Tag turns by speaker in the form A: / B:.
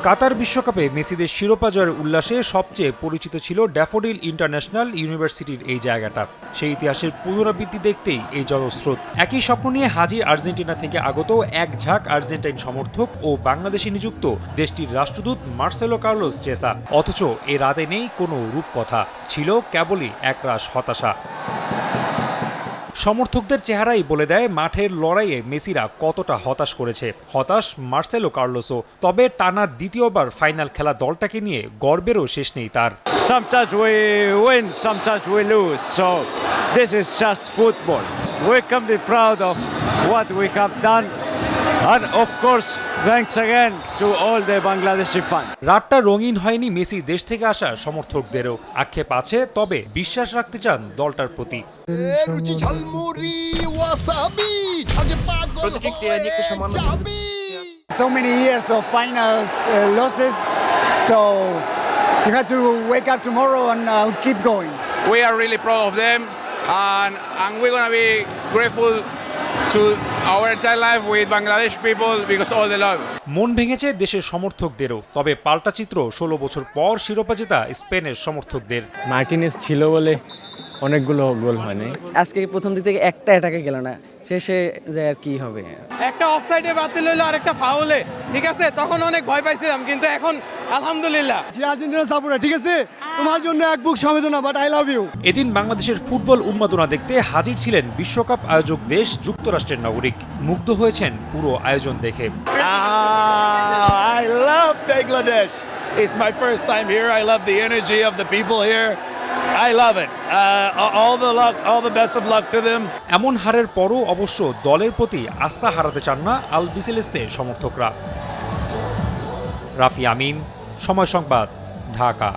A: কাতার বিশ্বকাপে মেসিদের শিরোপা জয়ের উল্লাসে সবচেয়ে পরিচিত ছিল ড্যাফোডিল ইন্টারন্যাশনাল ইউনিভার্সিটির এই জায়গাটা। সেই ইতিহাসের পুনরাবৃত্তি দেখতেই এই জনস্রোত। একই স্বপ্ন নিয়ে হাজির আর্জেন্টিনা থেকে আগত এক ঝাঁক আর্জেন্টাইন সমর্থক ও বাংলাদেশে নিযুক্ত দেশটির রাষ্ট্রদূত মার্সেলো কার্লোস চেসা। অথচ এ রাতে নেই কোনো রূপকথা, ছিল কেবলই একরাশ হতাশা। সমর্থকদের চেহারাই বলে দেয় মাঠের লড়াইয়ে মেসিরা কতটা হতাশ করেছে। হতাশ মার্সেলো কার্লোসও। তবে টানা দ্বিতীয়বার ফাইনাল খেলা দলটাকে নিয়ে গর্বেরও শেষ নেই তার।
B: Sometimes we win, sometimes we lose. So this is just football. We can be proud of what we have done. And of course, thanks again to all the Bangladeshi fans.
A: রাতটা রঙিন হয়নি Messi দেশ থেকে আসা সমর্থকদেরও। আক্ষেপ আছে, তবে বিশ্বাস রাখতে চান দলটার প্রতি।
C: So many years of finals losses, so you have to wake up tomorrow and keep going.
D: We are really proud of them, and we're gonna be grateful to our entire life with Bangladesh people because all the love.
A: মন ভেঙেছে দেশের সমর্থকদেরও। তবে পাল্টা চিত্র 16 বছর পর শিরোপা জেতা স্পেনের সমর্থকদের।
E: মার্টিনেজ ছিল বলে অনেকগুলো গোল হয়নি।
F: আজকে প্রথম দিক থেকে একটা অ্যাটাকে গেল না, শেষে যে আর কি হবে।
G: একটা অফসাইডে বাতিল হলো আর একটা ফাউলে, ঠিক আছে, তখন অনেক ভয় পাইছিলাম, কিন্তু এখন আলহামদুলিল্লাহ।
C: আর্জেন্টিনা সাপোর্টার, ঠিক আছে, তোমার জন্য এক বুক সমবেদনা, বাট আই লাভ ইউ।
A: এদিন বাংলাদেশের ফুটবল উন্মাদনা দেখতে হাজির ছিলেন বিশ্বকাপ আয়োজক দেশ যুক্তরাষ্ট্রের নাগরিক। মুগ্ধ হয়েছেন পুরো আয়োজন দেখে।
H: I love Bangladesh. It's my first time here. I love the energy of the people here. I love it. All the luck, all the best of luck to them.
A: এমন হারের পরও অবশ্য দলের প্রতি আস্থা হারাতে চান না আলবিসেলেস্তে সমর্থকরা। রাফি আমিন, সময় সংবাদ, ঢাকা।